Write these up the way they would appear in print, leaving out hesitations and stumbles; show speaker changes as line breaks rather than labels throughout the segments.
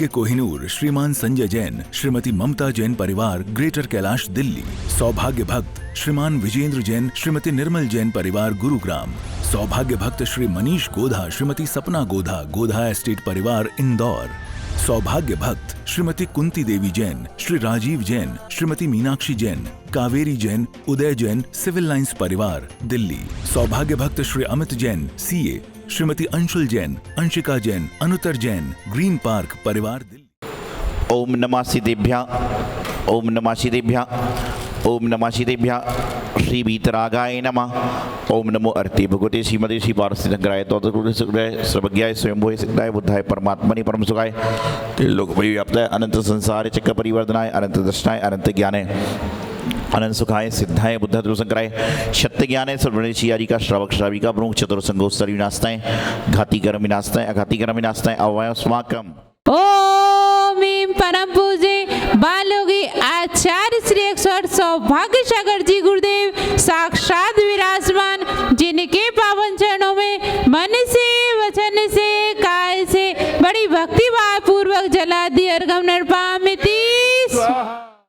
कोहिनूर श्रीमान संजय जैन, श्रीमती ममता जैन परिवार, ग्रेटर कैलाश दिल्ली। सौभाग्य भक्त श्रीमान विजेंद्र जैन, श्रीमती निर्मल जैन परिवार, गुरुग्राम। सौभाग्य भक्त श्री मनीष गोधा, श्रीमती सपना गोधा, गोधा एस्टेट परिवार, इंदौर। सौभाग्य भक्त श्रीमती कुंती देवी जैन, श्री राजीव जैन, श्रीमती मीनाक्षी जैन, कावेरी जैन, उदय जैन, सिविल लाइंस परिवार, दिल्ली। सौभाग्य भक्त Shri Amit Jain, CA, Shrimati Anshul Jain, Anshika Jain, Anuttar Jain, green park परिवार, दिल्ली।
ओम नमः सिद्धेभ्यः, ओम नमः सिद्धेभ्यः, ओम नमः सिद्धेभ्यः। श्री वीतरागाय नमः। ओम नमो अर्ते भगवते श्रीमते श्री पार्थिवग्राय तौतकृतय सर्वज्ञाय स्वयंभुवे सिद्धाय बुद्धाय परमात्मनि परम सुखाय त्रिलोकमयि व्याप्ताय अनंत संसार चक्र परिवर्तनाय अनंत दर्शनाय अनंत ज्ञानाय अनंत सुखाय सिद्धाय बुद्ध ध्रुवसंकराय सत्य ज्ञान सर्वणेशी आदि का श्रावक श्राविका प्रमुख चतुर्संगोत्सरी विनाशताएं घाती कर्म विनाशताएं अघाती कर्म विनाशताएं अवयव स्वाकम।
ओम परम पूज्य बालोगी आचार्य श्री 108 सौभाग्य सागर जी गुरुदेव साक्षात विराजमान, जिनके पावन चरणों में मन से वचन से काय से बड़ी भक्ति भाव पूर्वक जला दी अर्घम नरपामिति।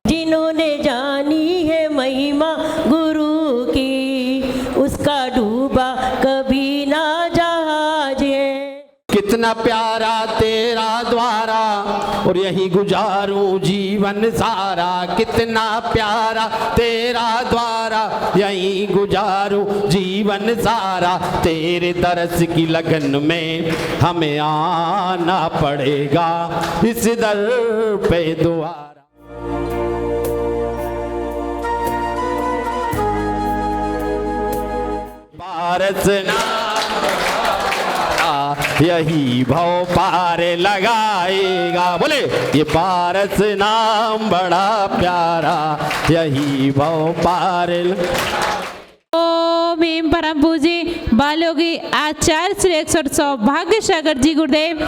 जिन्होंने जानी है महिमा गुरु की, उसका डूबा कभी ना जहाज है।
कितना प्यारा तेरा द्वारा और यही गुजारूं जीवन सारा। कितना प्यारा तेरा द्वारा यही गुजारूं जीवन सारा। तेरे दरस की लगन में हमें आना पड़ेगा इस दर पे दोबारा। पारस यही भव पार लगाएगा। बोले ये पारस नाम बड़ा प्यारा, यही भव पार।
ओम परम पूज्य बालोगी आचार्य श्री 108 सौभाग्य सागर जी गुरुदेव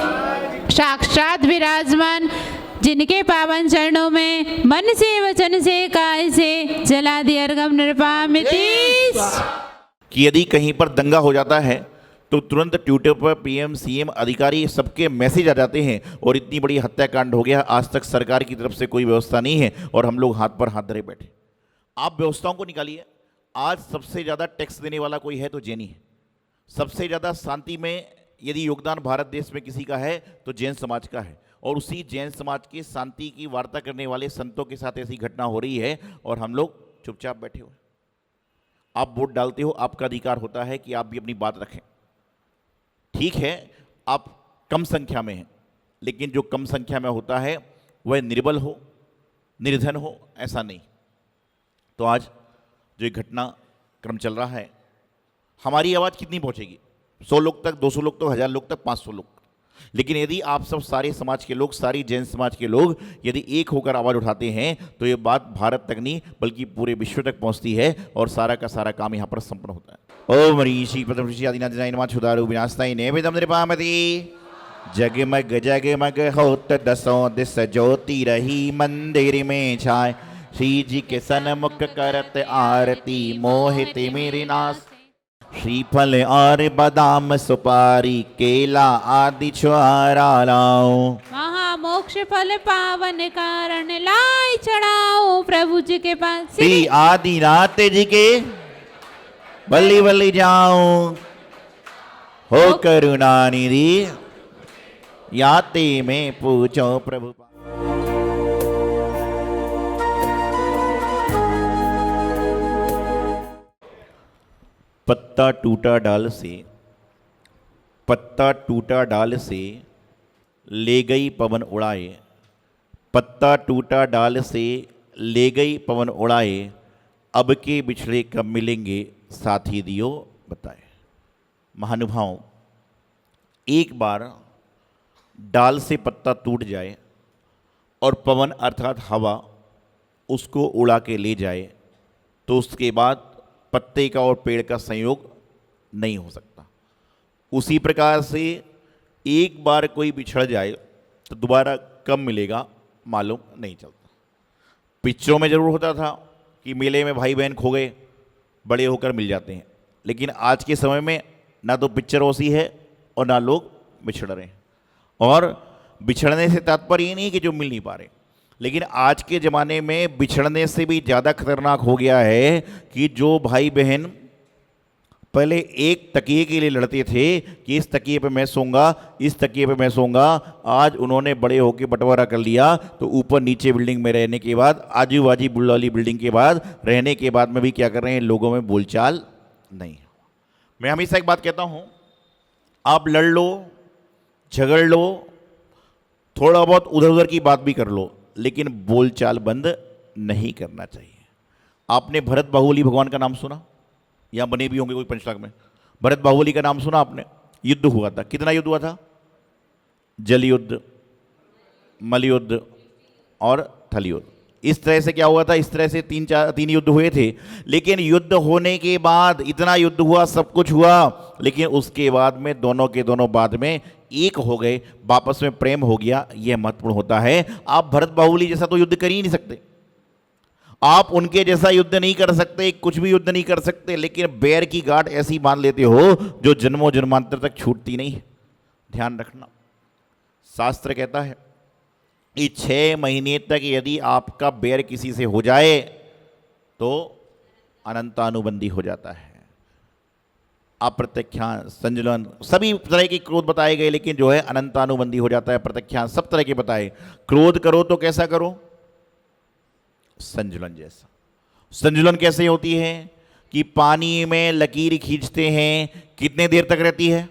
साक्षात विराजमान, जिनके पावन चरणों में मन से वचन से काय से जला दी अर्घम नरपामिति।
कि यदि कहीं पर दंगा हो जाता है तो तुरंत ट्विटर पर पीएम सीएम अधिकारी सबके मैसेज आ जाते हैं और इतनी बड़ी हत्याकांड हो गया। आज तक सरकार की तरफ से कोई व्यवस्था नहीं है और हम लोग हाथ पर हाथ धरे बैठे। आप व्यवस्थाओं को निकालिए। आज सबसे ज़्यादा टैक्स देने वाला कोई है तो जैनी है। सबसे ज़्यादा शांति में यदि योगदान भारत देश में किसी का है तो जैन समाज का है, और उसी जैन समाज के शांति की वार्ता करने वाले संतों के साथ ऐसी घटना हो रही है और हम लोग चुपचाप बैठे हुए। आप वोट डालते हो, आपका अधिकार होता है कि आप भी अपनी बात रखें। ठीक है, आप कम संख्या में हैं, लेकिन जो कम संख्या में होता है वह निर्बल हो, निर्धन हो, ऐसा नहीं। तो आज जो एक घटनाक्रम चल रहा है, हमारी आवाज़ कितनी पहुंचेगी? 100 लोग तक, 200 लोग तक, 1000 लोग तक, 500 लोग। लेकिन यदि आप सब सारे समाज के लोग, सारी जैन समाज के लोग यदि एक होकर आवाज़ उठाते हैं तो ये बात भारत तक नहीं बल्कि पूरे विश्व तक पहुंचती है और सारा का सारा काम यहाँ पर संपन्न होता है। ओम ऋषि प्रथम ऋषि आदिनाथ नमः क्षुधारु विनाशताय नैवेद्यम नृपामति। जगमग जगमग होत दसों दिस ज्योति रही मंदिर में छाए। श्री जी के सन्मुख करत आरती मोहित मेरे नाश। श्रीफल और बादाम सुपारी केला आदि छुआरा लाओ।
महामोक्ष फल पावन कारण लाई चढ़ाओ प्रभु जी के पास।
श्री आदिनाथ जी के बल्ली बल्ली जाओ। हो करुणा निधि याते में पूछो प्रभु। पत्ता टूटा डाल से, पत्ता टूटा डाल से ले गई पवन उड़ाए। पत्ता टूटा डाल से ले गई पवन उड़ाए। अब के बिछड़े कब मिलेंगे साथी दियो बताए। महानुभाव, एक बार डाल से पत्ता टूट जाए और पवन अर्थात हवा उसको उड़ा के ले जाए तो उसके बाद पत्ते का और पेड़ का संयोग नहीं हो सकता। उसी प्रकार से एक बार कोई बिछड़ जाए तो दोबारा कब मिलेगा मालूम नहीं चलता। पिक्चरों में ज़रूर होता था कि मेले में भाई बहन खो गए, बड़े होकर मिल जाते हैं, लेकिन आज के समय में ना तो पिक्चर वैसी है और ना लोग बिछड़ रहे हैं। और बिछड़ने से तात्पर्य ये नहीं कि जो मिल नहीं पा रहे, लेकिन आज के ज़माने में बिछड़ने से भी ज़्यादा खतरनाक हो गया है कि जो भाई बहन पहले एक तकिए के लिए लड़ते थे कि इस तकिए पे मैं सोऊंगा, इस तकिए पे मैं सोऊंगा, आज उन्होंने बड़े होकर बंटवारा कर लिया। तो ऊपर नीचे बिल्डिंग में रहने के बाद, आजू बाजू बुल्ला बिल्डिंग के बाद रहने के बाद में भी क्या कर रहे हैं, लोगों में बोलचाल नहीं। मैं हमेशा एक बात कहता हूँ, आप लड़ लो, झगड़ लो, थोड़ा बहुत उधर उधर की बात भी कर लो, लेकिन बोलचाल बंद नहीं करना चाहिए। आपने भरत बाहुबली भगवान का नाम सुना? यहाँ बने भी होंगे कोई पंचलाग में। भरत बाहुबली का नाम सुना आपने? युद्ध हुआ था, कितना युद्ध हुआ था? जल युद्ध, मल युद्ध और थल युद्ध। इस तरह से क्या हुआ था, इस तरह से तीन युद्ध हुए थे। लेकिन युद्ध होने के बाद इतना युद्ध हुआ, सब कुछ हुआ, लेकिन उसके बाद में दोनों के दोनों बाद में एक हो गए, वापस में प्रेम हो गया। यह महत्वपूर्ण होता है। आप भरत बाहुबली जैसा तो युद्ध कर ही नहीं सकते, आप उनके जैसा युद्ध नहीं कर सकते, कुछ भी युद्ध नहीं कर सकते, लेकिन बैर की गांठ ऐसी बांध लेते हो जो जन्मों जन्मांतर तक छूटती नहीं है। ध्यान रखना, शास्त्र कहता है कि 6 महीने तक यदि आपका बैर किसी से हो जाए तो अनंतानुबंधी हो जाता है। अप्रत्यक्षांत, संजलन, सभी तरह के क्रोध बताए गए, लेकिन जो है अनंतानुबंधी हो जाता है। प्रत्यक्षांत सब तरह के बताए। क्रोध करो तो कैसा करो? संजुलन जैसा। संजुलन कैसे होती है कि पानी में लकीर खींचते हैं, कितने देर तक रहती है?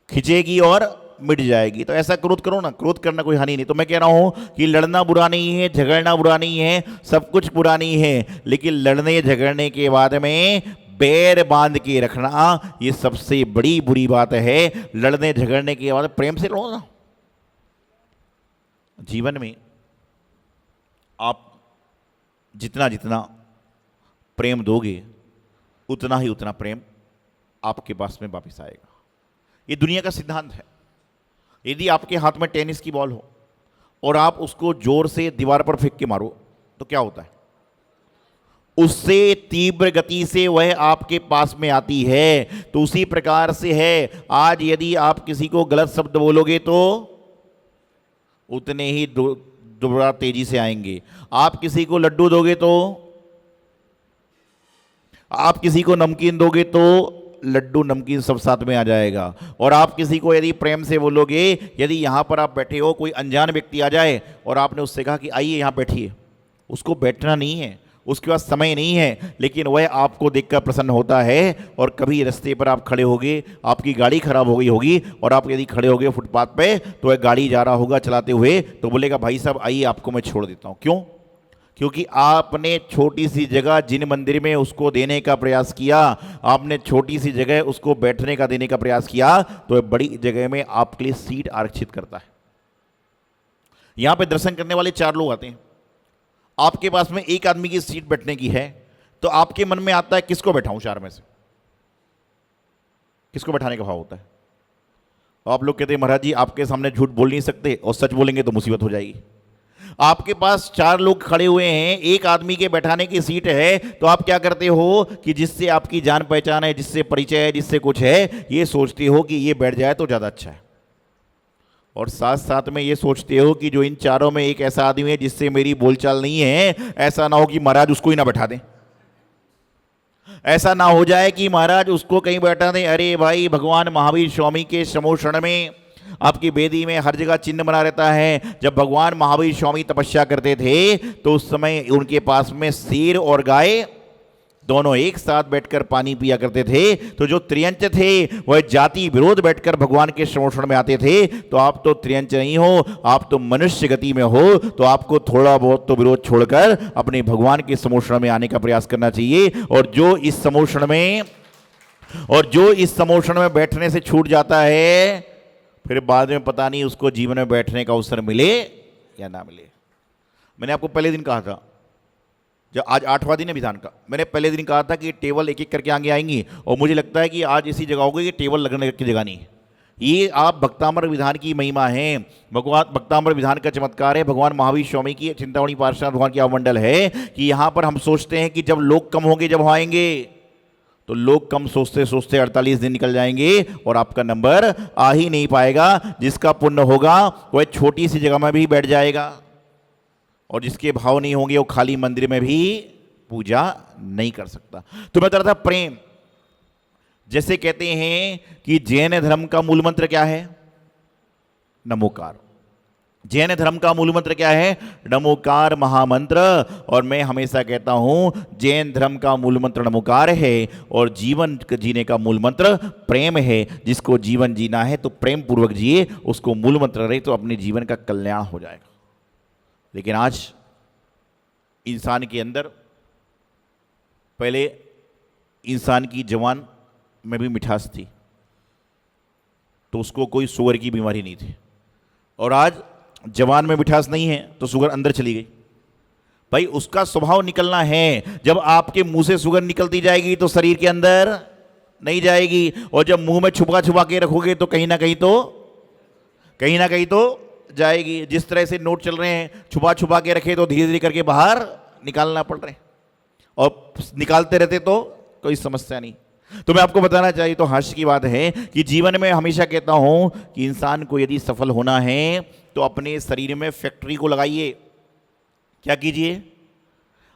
खिंचेगी और मिट जाएगी। तो ऐसा क्रोध करो ना, क्रोध करना कोई हानि नहीं। तो मैं कह रहा हूं कि लड़ना बुरा नहीं है, झगड़ना बुरा नहीं है, सब कुछ बुरा नहीं है, लेकिन लड़ने झगड़ने के बाद में बैर बांध के रखना, ये सबसे बड़ी बुरी बात है। लड़ने झगड़ने के बाद प्रेम से लड़ो ना। जीवन में आप जितना जितना प्रेम दोगे, उतना ही उतना प्रेम आपके पास में वापस आएगा। ये दुनिया का सिद्धांत है। यदि आपके हाथ में टेनिस की बॉल हो और आप उसको जोर से दीवार पर फेंक के मारो तो क्या होता है? उससे तीव्र गति से वह आपके पास में आती है। तो उसी प्रकार से है, आज यदि आप किसी को गलत शब्द बोलोगे तो उतने ही दोबारा तेजी से आएंगे। आप किसी को लड्डू दोगे तो, आप किसी को नमकीन दोगे तो लड्डू नमकीन सब साथ में आ जाएगा। और आप किसी को यदि प्रेम से बोलोगे, यदि यहां पर आप बैठे हो, कोई अनजान व्यक्ति आ जाए और आपने उससे कहा कि आइए यहां बैठिए, उसको बैठना नहीं है, उसके पास समय नहीं है, लेकिन वह आपको देखकर प्रसन्न होता है। और कभी रास्ते पर आप खड़े होगे, आपकी गाड़ी खराब हो गई होगी और आप यदि खड़े होगे फुटपाथ पे, तो वह गाड़ी जा रहा होगा चलाते हुए, तो बोलेगा भाई साहब आइए आपको मैं छोड़ देता हूं। क्यों? क्योंकि आपने छोटी सी जगह जिन मंदिर में उसको देने का प्रयास किया, आपने छोटी सी जगह उसको बैठने का देने का प्रयास किया, तो बड़ी जगह में आपके लिए सीट आरक्षित करता है। यहां पे दर्शन करने वाले 4 लोग आते हैं, आपके पास में एक आदमी की सीट बैठने की है, तो आपके मन में आता है किसको बैठाऊं 4 में से? किसको बैठाने का भाव होता है? आप लोग कहते हैं महाराज जी आपके सामने झूठ बोल नहीं सकते, और सच बोलेंगे तो मुसीबत हो जाएगी। आपके पास 4 लोग खड़े हुए हैं, एक आदमी के बैठाने की सीट है, तो आप क्या करते हो कि जिससे आपकी जान पहचान है, जिससे परिचय है, जिससे कुछ है, ये सोचते हो कि ये बैठ जाए तो ज़्यादा अच्छा है। और साथ साथ में ये सोचते हो कि जो इन 4 में एक ऐसा आदमी है जिससे मेरी बोलचाल नहीं है, ऐसा ना हो कि महाराज उसको ही ना बैठा दें, ऐसा ना हो जाए कि महाराज उसको कहीं बैठा दें। अरे भाई, भगवान महावीर स्वामी के समोषण में, आपकी वेदी में हर जगह चिन्ह बना रहता है। जब भगवान महावीर स्वामी तपस्या करते थे तो उस समय उनके पास में शेर और गाय दोनों एक साथ बैठकर पानी पिया करते थे। तो जो त्रियंच थे वह जाति विरोध बैठकर भगवान के समोषण में आते थे। तो आप तो त्रियंच नहीं हो, आप तो मनुष्य गति में हो, तो आपको थोड़ा बहुत तो विरोध छोड़कर अपने भगवान के समोषण में आने का प्रयास करना चाहिए। और जो इस समोषण में बैठने से छूट जाता है, फिर बाद में पता नहीं उसको जीवन में बैठने का अवसर मिले या ना मिले। मैंने आपको पहले दिन कहा था, जब आज 8वां दिन है विधान का, मैंने पहले दिन कहा था कि टेबल एक एक करके आगे आएंगी, और मुझे लगता है कि आज इसी जगह होगी कि टेबल लगने की जगह नहीं है। ये आप भक्तामृत विधान की महिमा है, भगवान भक्तामृत विधान का चमत्कार है, भगवान महावीर स्वामी की चिंतामणि पार्षद भगवान की अवमंडल है कि यहाँ पर हम सोचते हैं कि जब लोग कम होंगे जब आएंगे, तो लोग कम सोचते सोचते 48 दिन निकल जाएंगे और आपका नंबर आ ही नहीं पाएगा। जिसका पुण्य होगा वह छोटी सी जगह में भी बैठ जाएगा और जिसके भाव नहीं होंगे वो खाली मंदिर में भी पूजा नहीं कर सकता। तो मैं बता था प्रेम, जैसे कहते हैं कि जैन धर्म का मूल मंत्र क्या है? नमोकार। जैन धर्म का मूल मंत्र क्या है? नमोकार महामंत्र। और मैं हमेशा कहता हूं जैन धर्म का मूल मंत्र नमोकार है और जीवन जीने का मूल मंत्र प्रेम है। जिसको जीवन जीना है तो प्रेम पूर्वक जिए, उसको मूल मंत्र रहे तो अपने जीवन का कल्याण हो जाएगा। लेकिन आज इंसान के अंदर, पहले इंसान की जवान में भी मिठास थी तो उसको कोई शुगर की बीमारी नहीं थी, और आज जवान में मिठास नहीं है तो शुगर अंदर चली गई। भाई उसका स्वभाव निकलना है। जब आपके मुंह से शुगर निकलती जाएगी तो शरीर के अंदर नहीं जाएगी, और जब मुंह में छुपा छुपा के रखोगे तो कहीं ना कहीं तो जाएगी। जिस तरह से नोट चल रहे हैं, छुपा छुपा के रखे तो धीरे धीरे करके बाहर निकालना पड़ रहे हैं, और निकालते रहते तो कोई समस्या नहीं। तो मैं आपको बताना चाहिए तो हास्य की बात है कि जीवन में हमेशा कहता हूं कि इंसान को यदि सफल होना है तो अपने शरीर में फैक्ट्री को लगाइए। क्या कीजिए?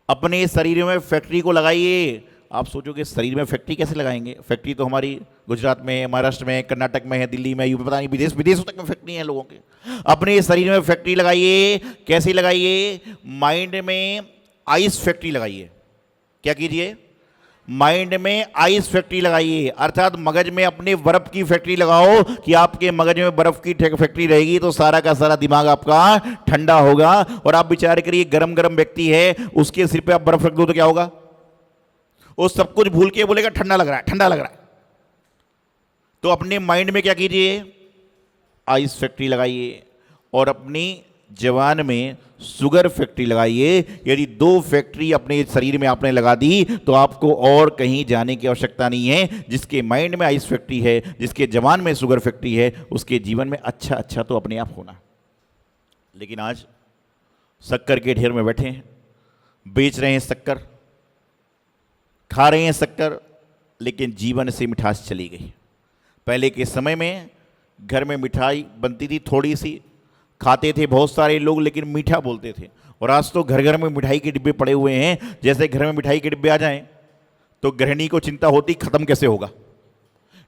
अपने शरीर में फैक्ट्री को लगाइए। आप सोचोगे शरीर में फैक्ट्री कैसे लगाएंगे? फैक्ट्री तो हमारी गुजरात में है, महाराष्ट्र में है, कर्नाटक में है, दिल्ली में, यूपी, पता नहीं विदेशों तक में फैक्ट्री है लोगों के। अपने शरीर में फैक्ट्री लगाइए। कैसे लगाइए? माइंड में आइस फैक्ट्री लगाइए। क्या कीजिए? माइंड में आइस फैक्ट्री लगाइए, अर्थात मगज में अपने बर्फ की फैक्ट्री लगाओ कि आपके मगज में बर्फ की फैक्ट्री रहेगी तो सारा का सारा दिमाग आपका ठंडा होगा। और आप विचार करिए गरम गरम व्यक्ति है, उसके सिर पे आप बर्फ रख दो तो क्या होगा? वो सब कुछ भूल के बोलेगा ठंडा लग रहा है, ठंडा लग रहा है। तो अपने माइंड में क्या कीजिए? आइस फैक्ट्री लगाइए और अपनी जवान में शुगर फैक्ट्री लगाइए। यदि 2 फैक्ट्री अपने शरीर में आपने लगा दी तो आपको और कहीं जाने की आवश्यकता नहीं है। जिसके माइंड में आइस फैक्ट्री है, जिसके जवान में शुगर फैक्ट्री है, उसके जीवन में अच्छा तो अपने आप होना। लेकिन आज शक्कर के ढेर में बैठे हैं, बेच रहे हैं शक्कर, खा रहे हैं शक्कर, लेकिन जीवन से मिठास चली गई। पहले के समय में घर में मिठाई बनती थी, थोड़ी सी खाते थे बहुत सारे लोग, लेकिन मीठा बोलते थे। और आज तो घर घर में मिठाई के डिब्बे पड़े हुए हैं। जैसे घर में मिठाई के डिब्बे आ जाएं तो गृहिणी को चिंता होती खत्म कैसे होगा।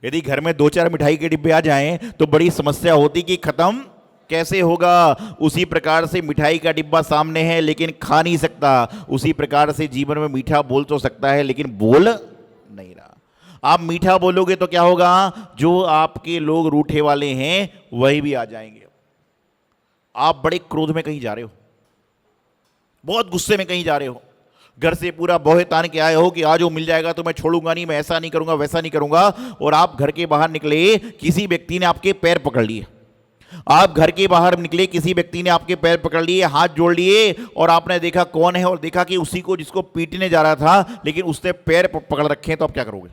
यदि घर में 2-4 मिठाई के डिब्बे आ जाएं तो बड़ी समस्या होती कि खत्म कैसे होगा। उसी प्रकार से मिठाई का डिब्बा सामने है लेकिन खा नहीं सकता। उसी प्रकार से जीवन में मीठा बोल तो सकता है लेकिन बोल नहीं रहा। आप मीठा बोलोगे तो क्या होगा? जो आपके लोग रूठे वाले हैं वही भी आ जाएंगे। आप बड़े क्रोध में कहीं जा रहे हो, बहुत गुस्से में कहीं जा रहे हो, घर से पूरा बोहे तान के आए हो कि आज वो मिल जाएगा तो मैं छोड़ूंगा नहीं, मैं ऐसा नहीं करूंगा, वैसा नहीं करूंगा। और आप घर के बाहर निकले, किसी व्यक्ति ने आपके पैर पकड़ लिए। आप घर के बाहर निकले, किसी व्यक्ति ने आपके पैर पकड़ लिए, हाथ जोड़ लिए, और आपने देखा कौन है, और देखा कि उसी को जिसको पीटने जा रहा था, लेकिन उसने पैर पकड़ रखे हैं। तो आप क्या करोगे?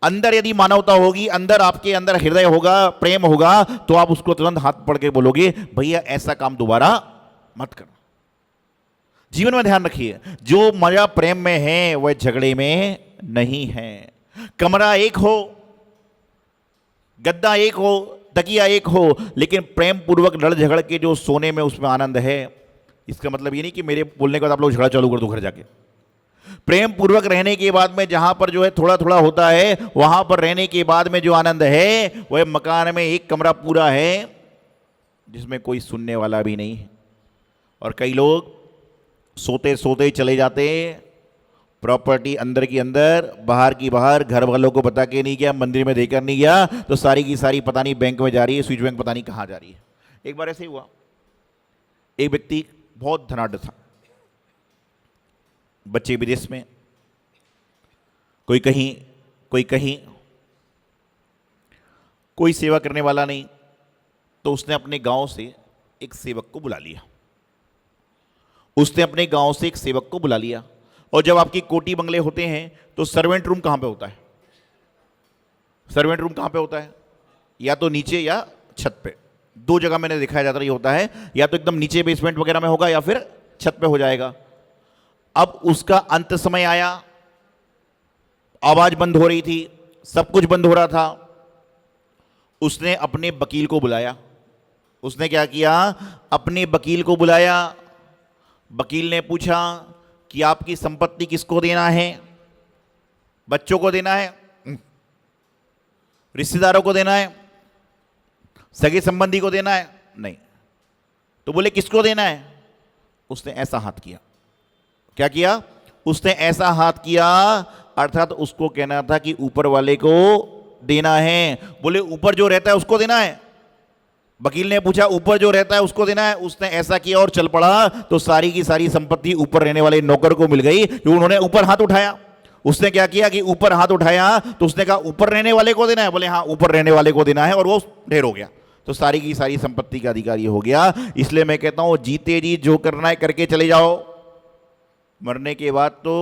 अंदर यदि मानवता होगी, अंदर आपके अंदर हृदय होगा, प्रेम होगा, तो आप उसको तुरंत हाथ पकड़ के बोलोगे भैया ऐसा काम दोबारा मत करना। जीवन में ध्यान रखिए, जो मजा प्रेम में है वह झगड़े में नहीं है। कमरा एक हो, गद्दा एक हो, तकिया एक हो, लेकिन प्रेम पूर्वक लड़ झगड़ के जो सोने में उसमें आनंद है। इसका मतलब ये नहीं कि मेरे बोलने के बाद आप लोग झगड़ा चालू कर दो घर जाके। प्रेम पूर्वक रहने के बाद में जहां पर जो है थोड़ा थोड़ा होता है, वहां पर रहने के बाद में जो आनंद है वह मकान में एक कमरा पूरा है जिसमें कोई सुनने वाला भी नहीं है। और कई लोग सोते सोते चले जाते, प्रॉपर्टी अंदर की अंदर, बाहर की बाहर, घर वालों को बता के नहीं गया, मंदिर में देकर नहीं गया, तो सारी की सारी पता नहीं बैंक में जा रही है, स्विच बैंक पता नहीं कहाँ जा रही है। एक बार ऐसे ही हुआ, एक व्यक्ति बहुत धनाढ्य था, बच्चे विदेश में, कोई कहीं कोई कहीं, कोई सेवा करने वाला नहीं, तो उसने अपने गांव से एक सेवक को बुला लिया। उसने अपने गांव से एक सेवक को बुला लिया। और जब आपकी कोठी बंगले होते हैं तो सर्वेंट रूम कहां पे होता है? सर्वेंट रूम कहां पे होता है? या तो नीचे या छत पे। 2 जगह मैंने दिखाया जाता ही होता है, या तो एकदम नीचे बेसमेंट वगैरह में होगा या फिर छत पे हो जाएगा। अब उसका अंत समय आया, आवाज बंद हो रही थी, सब कुछ बंद हो रहा था। उसने अपने वकील को बुलाया। उसने क्या किया? अपने वकील को बुलाया। वकील ने पूछा कि आपकी संपत्ति किसको देना है? बच्चों को देना है? रिश्तेदारों को देना है? सगे संबंधी को देना है? नहीं। तो बोले किसको देना है? उसने ऐसा हाथ किया। क्या किया? उसने ऐसा हाथ किया, अर्थात उसको कहना था कि ऊपर वाले को देना है। बोले ऊपर जो रहता है उसको देना है? वकील ने पूछा ऊपर जो रहता है उसको देना है? उसने ऐसा किया और चल पड़ा, तो सारी की सारी संपत्ति ऊपर रहने वाले नौकर को मिल गई, कि उन्होंने ऊपर हाथ उठाया। उसने क्या किया कि ऊपर हाथ उठाया, तो उसने कहा ऊपर रहने वाले को देना है? बोले हाँ ऊपर रहने वाले को देना है, और वो ढेर हो गया। तो सारी की सारी संपत्ति का अधिकारी हो गया। इसलिए मैं कहता हूं जीते जी जो करना है करके चले जाओ, मरने के बाद तो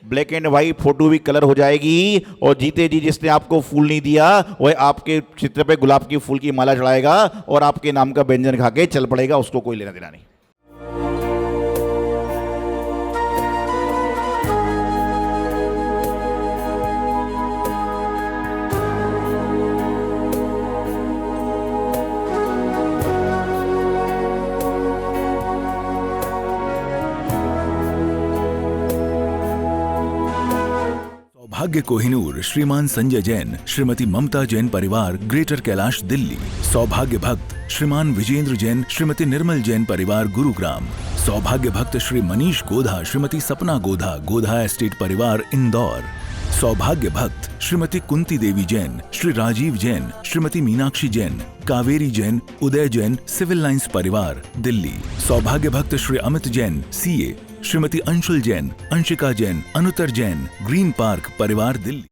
ब्लैक एंड व्हाइट फोटो भी कलर हो जाएगी, और जीते जी जिसने आपको फूल नहीं दिया वह आपके चित्र पे गुलाब की फूल की माला चढ़ाएगा और आपके नाम का व्यंजन खा के चल पड़ेगा, उसको कोई लेना देना नहीं।
सौभाग्य कोहिनूर श्रीमान संजय जैन, श्रीमती ममता जैन परिवार, ग्रेटर कैलाश दिल्ली। सौभाग्य भक्त श्रीमान विजेंद्र जैन, श्रीमती निर्मल जैन परिवार, गुरुग्राम। सौभाग्य भक्त श्री मनीष गोधा, श्रीमती सपना गोधा, गोधा एस्टेट परिवार, इंदौर। सौभाग्य भक्त श्रीमती कुंती देवी जैन, श्री राजीव जैन, श्रीमती मीनाक्षी जैन, कावेरी जैन, उदय जैन, सिविल लाइंस परिवार, दिल्ली। सौभाग्य भक्त Shri Amit Jain, CA, Shrimati Anshul Jain, Anshika Jain, Anuttar Jain, green park परिवार, दिल्ली।